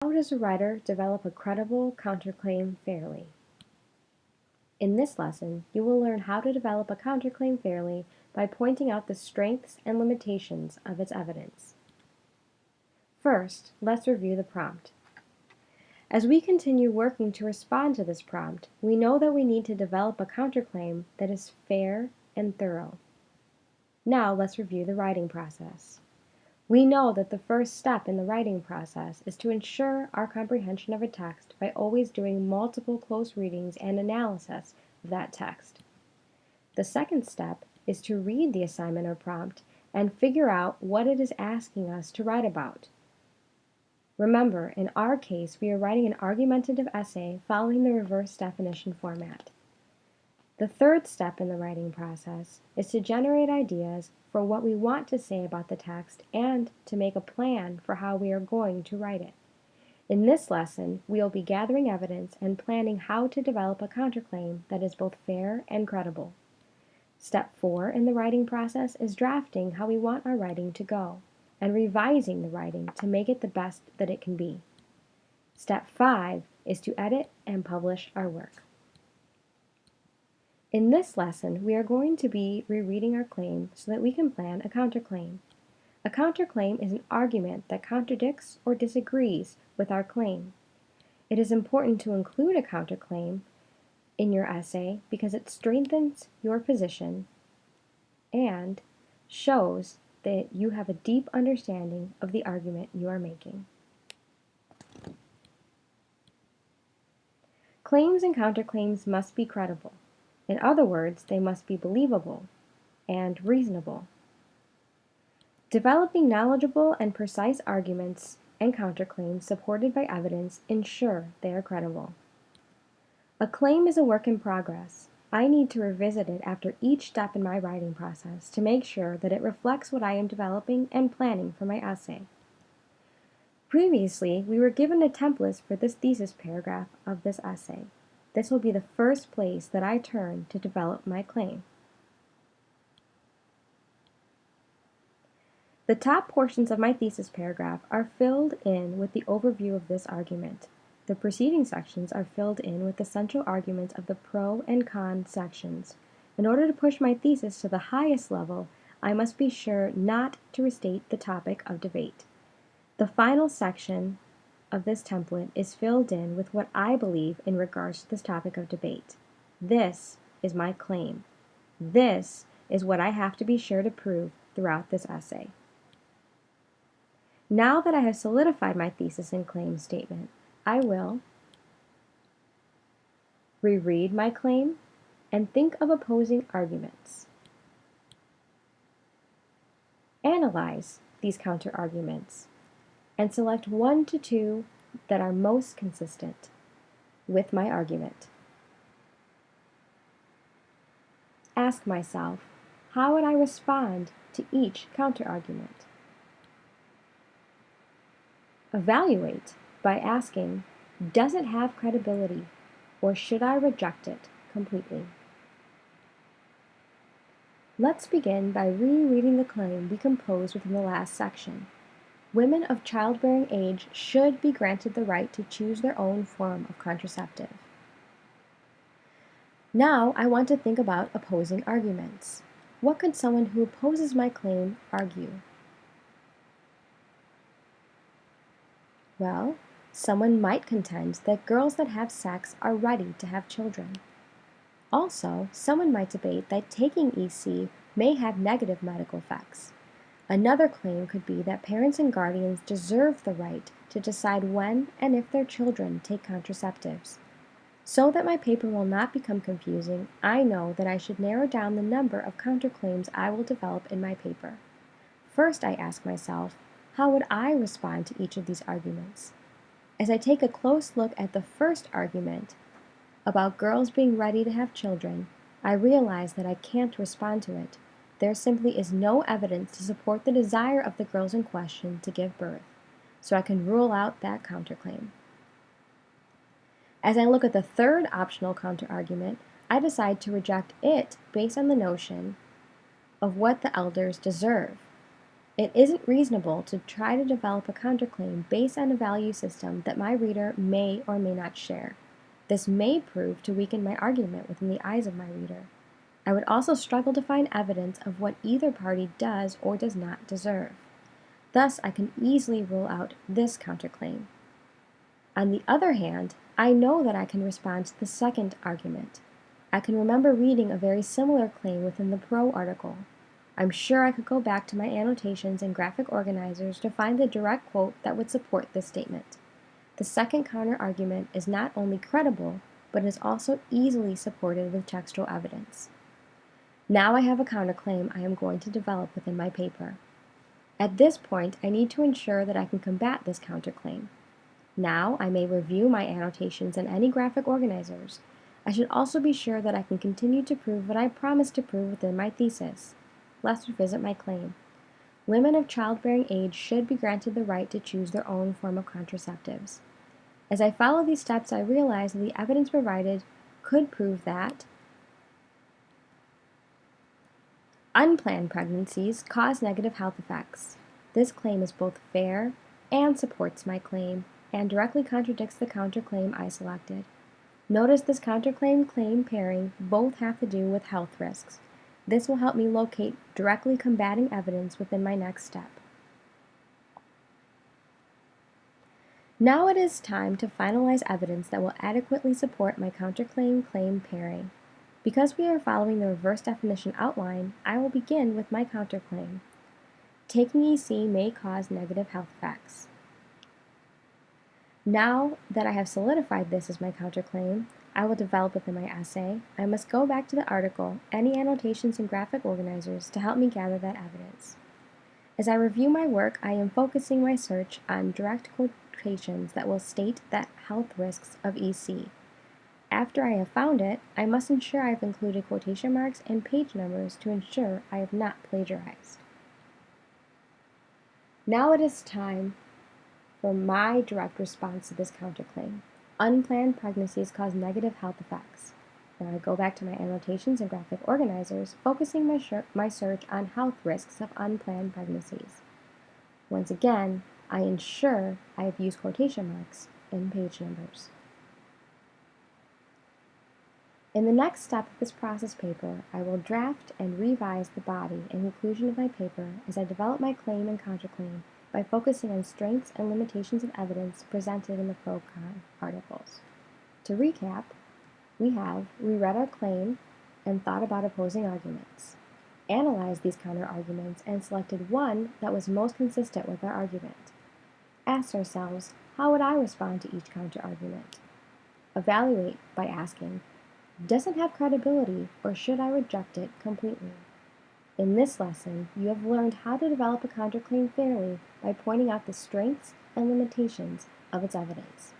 How does a writer develop a credible counterclaim fairly? In this lesson, you will learn how to develop a counterclaim fairly by pointing out the strengths and limitations of its evidence. First, let's review the prompt. As we continue working to respond to this prompt, we know that we need to develop a counterclaim that is fair and thorough. Now let's review the writing process. We know that the first step in the writing process is to ensure our comprehension of a text by always doing multiple close readings and analysis of that text. The second step is to read the assignment or prompt and figure out what it is asking us to write about. Remember, in our case, we are writing an argumentative essay following the reverse definition format. The third step in the writing process is to generate ideas for what we want to say about the text and to make a plan for how we are going to write it. In this lesson, we will be gathering evidence and planning how to develop a counterclaim that is both fair and credible. Step 4 in the writing process is drafting how we want our writing to go and revising the writing to make it the best that it can be. Step 5 is to edit and publish our work. In this lesson, we are going to be rereading our claim so that we can plan a counterclaim. A counterclaim is an argument that contradicts or disagrees with our claim. It is important to include a counterclaim in your essay because it strengthens your position and shows that you have a deep understanding of the argument you are making. Claims and counterclaims must be credible. In other words, they must be believable and reasonable. Developing knowledgeable and precise arguments and counterclaims supported by evidence ensure they are credible. A claim is a work in progress. I need to revisit it after each step in my writing process to make sure that it reflects what I am developing and planning for my essay. Previously, we were given a template for this thesis paragraph of this essay. This will be the first place that I turn to develop my claim. The top portions of my thesis paragraph are filled in with the overview of this argument. The preceding sections are filled in with the central arguments of the pro and con sections. In order to push my thesis to the highest level, I must be sure not to restate the topic of debate. The final section of this template is filled in with what I believe in regards to this topic of debate. This is my claim. This is what I have to be sure to prove throughout this essay. Now that I have solidified my thesis and claim statement, I will reread my claim and think of opposing arguments. Analyze these counterarguments and select 1 to 2 that are most consistent with my argument. Ask myself, how would I respond to each counterargument? Evaluate by asking, does it have credibility, or should I reject it completely? Let's begin by rereading the claim we composed within the last section. Women of childbearing age should be granted the right to choose their own form of contraceptive. Now I want to think about opposing arguments. What could someone who opposes my claim argue? Well, someone might contend that girls that have sex are ready to have children. Also, someone might debate that taking EC may have negative medical effects. Another claim could be that parents and guardians deserve the right to decide when and if their children take contraceptives. So that my paper will not become confusing, I know that I should narrow down the number of counterclaims I will develop in my paper. First, I ask myself, how would I respond to each of these arguments? As I take a close look at the first argument about girls being ready to have children, I realize that I can't respond to it. There simply is no evidence to support the desire of the girls in question to give birth, so I can rule out that counterclaim. As I look at the third optional counterargument, I decide to reject it based on the notion of what the elders deserve. It isn't reasonable to try to develop a counterclaim based on a value system that my reader may or may not share. This may prove to weaken my argument within the eyes of my reader. I would also struggle to find evidence of what either party does or does not deserve. Thus, I can easily rule out this counterclaim. On the other hand, I know that I can respond to the second argument. I can remember reading a very similar claim within the pro article. I'm sure I could go back to my annotations and graphic organizers to find the direct quote that would support this statement. The second counter-argument is not only credible, but is also easily supported with textual evidence. Now I have a counterclaim I am going to develop within my paper. At this point, I need to ensure that I can combat this counterclaim. Now I may review my annotations and any graphic organizers. I should also be sure that I can continue to prove what I promised to prove within my thesis. Let's revisit my claim. Women of childbearing age should be granted the right to choose their own form of contraceptives. As I follow these steps, I realize that the evidence provided could prove that unplanned pregnancies cause negative health effects. This claim is both fair and supports my claim, and directly contradicts the counterclaim I selected. Notice this counterclaim-claim pairing both have to do with health risks. This will help me locate directly combating evidence within my next step. Now it is time to finalize evidence that will adequately support my counterclaim-claim pairing. Because we are following the reverse definition outline, I will begin with my counterclaim. Taking EC may cause negative health effects. Now that I have solidified this as my counterclaim, I will develop within my essay. I must go back to the article, any annotations and graphic organizers to help me gather that evidence. As I review my work, I am focusing my search on direct quotations that will state the health risks of EC. After I have found it, I must ensure I have included quotation marks and page numbers to ensure I have not plagiarized. Now it is time for my direct response to this counterclaim. Unplanned pregnancies cause negative health effects. Now I go back to my annotations and graphic organizers, focusing my search on health risks of unplanned pregnancies. Once again, I ensure I have used quotation marks and page numbers. In the next step of this process paper, I will draft and revise the body and conclusion of my paper as I develop my claim and counterclaim by focusing on strengths and limitations of evidence presented in the pro-con articles. To recap, we read our claim and thought about opposing arguments, analyzed these counter-arguments, and selected one that was most consistent with our argument. Asked ourselves, how would I respond to each counter-argument? Evaluate by asking, does it have credibility, or should I reject it completely? In this lesson, you have learned how to develop a counterclaim fairly by pointing out the strengths and limitations of its evidence.